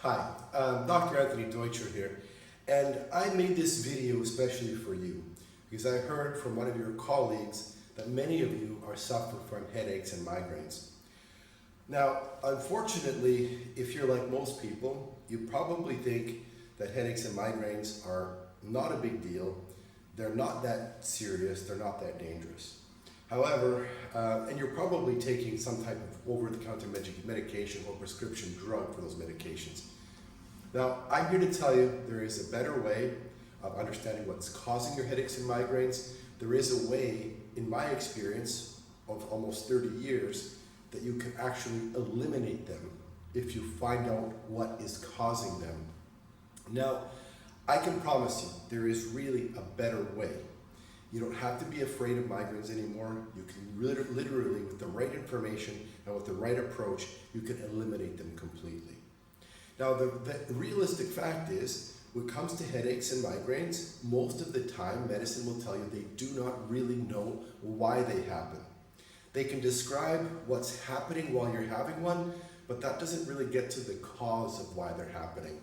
Hi, Dr. Anthony Deutscher here, and I made this video especially for you because I heard from one of your colleagues that many of you are suffering from headaches and migraines. Now, unfortunately, if you're like most people, you probably think that headaches and migraines are not a big deal, they're not that serious, they're not that dangerous. However, and you're probably taking some type of over-the-counter medication or prescription drug for those medications. Now, I'm here to tell you there is a better way of understanding what's causing your headaches and migraines. There is a way, in my experience of almost 30 years, that you can actually eliminate them if you find out what is causing them. Now, I can promise you there is really a better way. You don't have to be afraid of migraines anymore. You can literally, with the right information and with the right approach, you can eliminate them completely. Now, the realistic fact is, when it comes to headaches and migraines, most of the time, medicine will tell you they do not really know why they happen. They can describe what's happening while you're having one, but that doesn't really get to the cause of why they're happening.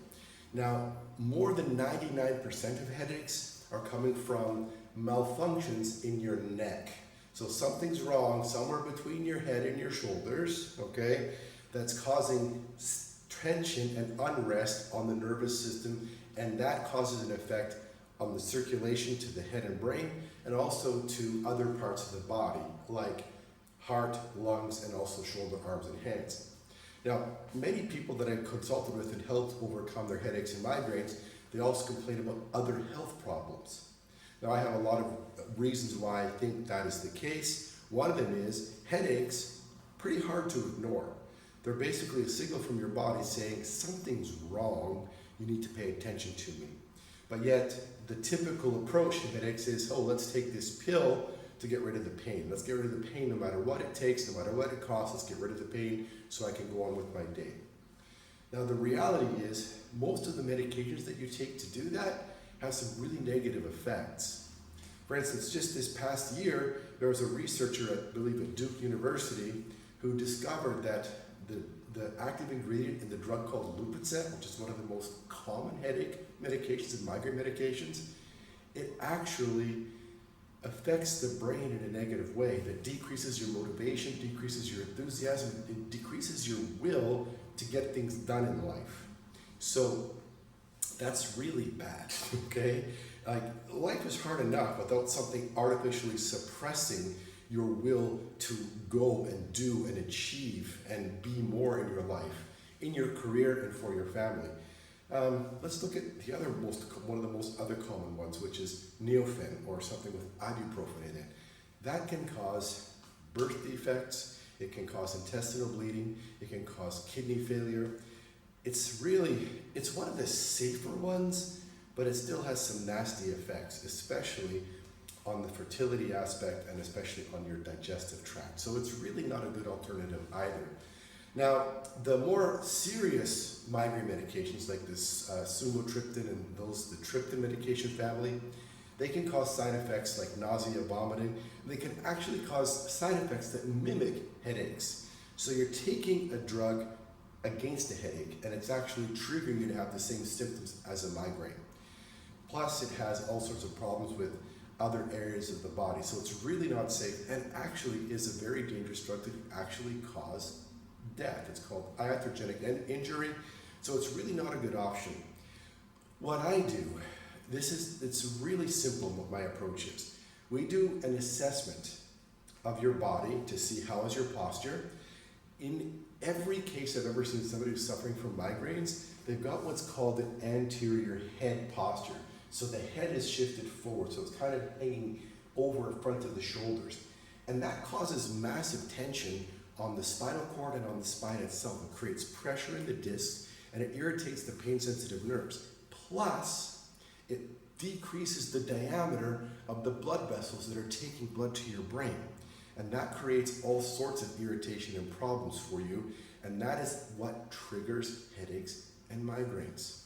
Now, more than 99% of headaches are coming from malfunctions in your neck. So something's wrong somewhere between your head and your shoulders, okay, that's causing tension and unrest on the nervous system, and that causes an effect on the circulation to the head and brain, and also to other parts of the body, like heart, lungs, and also shoulder, arms, and hands. Now, many people that I've consulted with and helped overcome their headaches and migraines, they also complain about other health problems. Now, I have a lot of reasons why I think that is the case. One of them is headaches, pretty hard to ignore. They're basically a signal from your body saying something's wrong, you need to pay attention to me. But yet, the typical approach to headaches is, oh, let's take this pill to get rid of the pain. Let's get rid of the pain no matter what it takes, no matter what it costs, let's get rid of the pain so I can go on with my day. Now, the reality is, most of the medications that you take to do that have some really negative effects. For instance, just this past year, there was a researcher I believe at Duke University who discovered that the active ingredient in the drug called Lupicet, which is one of the most common headache medications and migraine medications, it actually affects the brain in a negative way that decreases your motivation, decreases your enthusiasm, it decreases your will to get things done in life. So that's really bad, okay? Like, life is hard enough without something artificially suppressing your will to go and do and achieve and be more in your life, in your career and for your family. Let's look at the other one of the most other common ones, which is Neofen, or something with ibuprofen in it. That can cause birth defects, it can cause intestinal bleeding, it can cause kidney failure. It's one of the safer ones, but it still has some nasty effects, especially on the fertility aspect and especially on your digestive tract. So it's really not a good alternative either. Now, the more serious migraine medications like this sumatriptan and the triptan medication family, they can cause side effects like nausea, vomiting. They can actually cause side effects that mimic headaches. So you're taking a drug against a headache, and it's actually triggering you to have the same symptoms as a migraine. Plus, it has all sorts of problems with other areas of the body, so it's really not safe, and actually is a very dangerous drug that can actually cause death. It's called iatrogenic injury, so it's really not a good option. What I do, it's really simple what my approach is. We do an assessment of your body to see how is your posture. In every case I've ever seen somebody who's suffering from migraines, they've got what's called an anterior head posture. So the head is shifted forward, so it's kind of hanging over in front of the shoulders. And that causes massive tension on the spinal cord and on the spine itself. It creates pressure in the discs, and it irritates the pain-sensitive nerves. Plus, it decreases the diameter of the blood vessels that are taking blood to your brain. And that creates all sorts of irritation and problems for you, and that is what triggers headaches and migraines.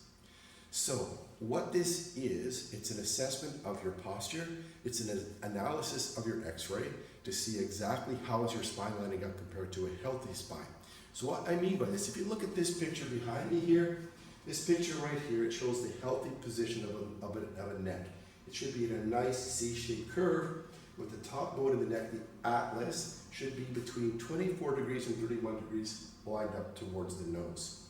So, what this is, it's an assessment of your posture, it's an analysis of your x-ray to see exactly how is your spine lining up compared to a healthy spine. So what I mean by this, if you look at this picture behind me here, This picture right here, it shows the healthy position of a neck. It should be in a nice C-shaped curve with the top bone of the neck, the atlas, should be between 24 degrees and 31 degrees lined up towards the nose.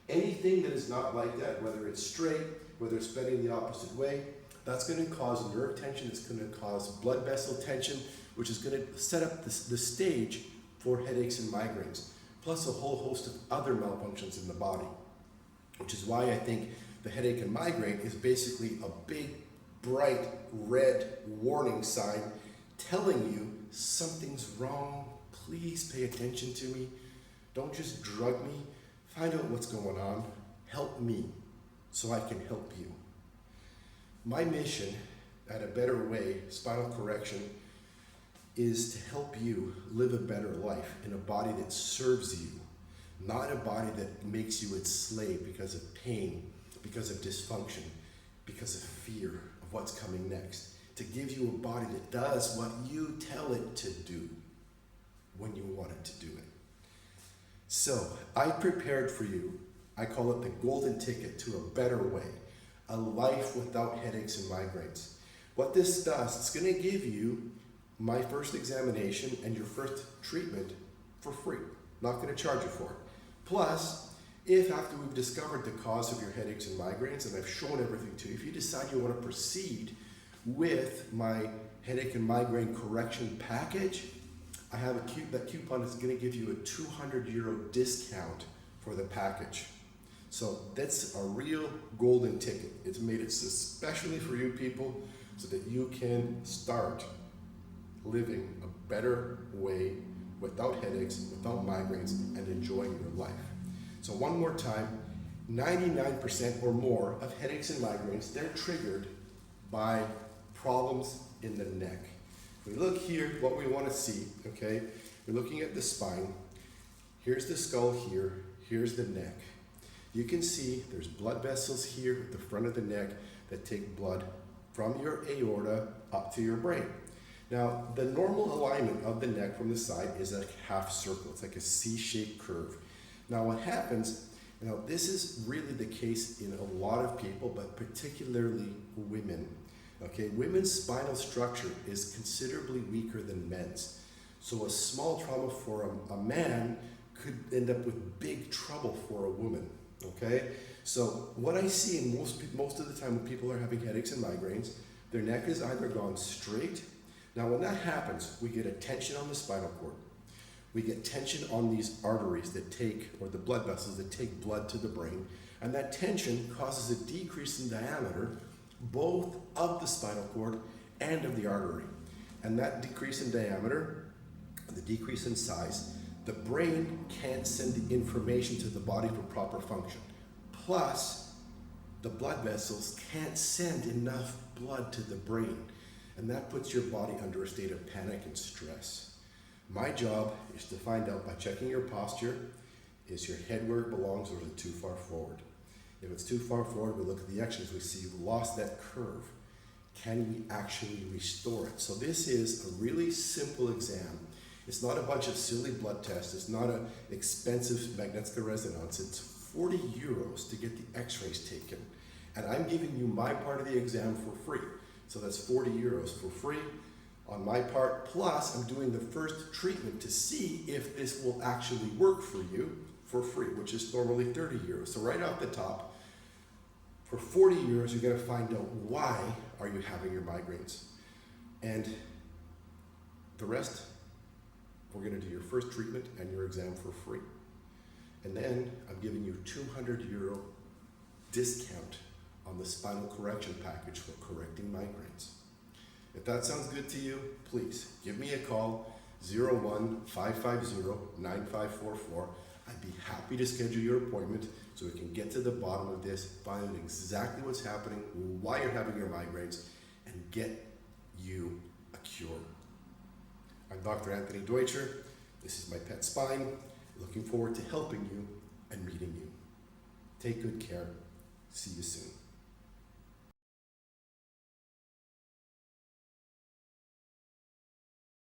Anything that is not like that, whether it's straight, whether it's bending the opposite way, that's going to cause nerve tension, it's going to cause blood vessel tension, which is going to set up the stage for headaches and migraines, plus a whole host of other malfunctions in the body, which is why I think the headache and migraine is basically a big, bright, red warning sign telling you something's wrong. Please pay attention to me. Don't just drug me. Find out what's going on. Help me so I can help you. My mission at A Better Way, Spinal Correction, is to help you live a better life in a body that serves you, not a body that makes you its slave because of pain, because of dysfunction, because of fear of what's coming next. To give you a body that does what you tell it to do when you want it to do it. So, I prepared for you, I call it the golden ticket to a better way, a life without headaches and migraines. What this does, it's going to give you my first examination and your first treatment for free. Not going to charge you for it. Plus, if after we've discovered the cause of your headaches and migraines and I've shown everything to you, if you decide you want to proceed with my headache and migraine correction package, I have that coupon is going to give you a €200 discount for the package. So that's a real golden ticket. It's made it especially for you people so that you can start living a better way without headaches, without migraines, and enjoying your life. So one more time, 99% or more of headaches and migraines, they're triggered by problems in the neck. If we look here, what we want to see, okay, we're looking at the spine. Here's the skull here, here's the neck. You can see there's blood vessels here at the front of the neck that take blood from your aorta up to your brain. Now, the normal alignment of the neck from the side is a half circle. It's like a C-shaped curve. Now, what happens, this is really the case in a lot of people, but particularly women. Okay, women's spinal structure is considerably weaker than men's. So a small trauma for a man could end up with big trouble for a woman. Okay, so what I see in most of the time when people are having headaches and migraines, their neck is either gone straight. Now when that happens, we get a tension on the spinal cord. We get tension on these arteries that take, or the blood vessels that take blood to the brain, and that tension causes a decrease in diameter, both of the spinal cord and of the artery. And that decrease in diameter, the decrease in size, the brain can't send the information to the body for proper function. Plus, the blood vessels can't send enough blood to the brain. And that puts your body under a state of panic and stress. My job is to find out by checking your posture, is your head where it belongs or is it too far forward? If it's too far forward, we look at the x-rays, we see you've lost that curve. Can we actually restore it? So this is a really simple exam. It's not a bunch of silly blood tests. It's not an expensive magnetic resonance. It's 40 euros to get the x-rays taken. And I'm giving you my part of the exam for free. So that's 40 euros for free on my part. Plus, I'm doing the first treatment to see if this will actually work for you for free, which is normally 30 euros. So right off the top, for 40 euros, you're going to find out why are you having your migraines. And the rest, we're going to do your first treatment and your exam for free. And then I'm giving you €200 discount on the spinal correction package for correcting migraines. If that sounds good to you, please give me a call, 01-550-9544. I'd be happy to schedule your appointment so we can get to the bottom of this, find out exactly what's happening, why you're having your migraines, and get you a cure. I'm Dr. Anthony Deutscher. This is my pet spine. Looking forward to helping you and meeting you. Take good care. See you soon.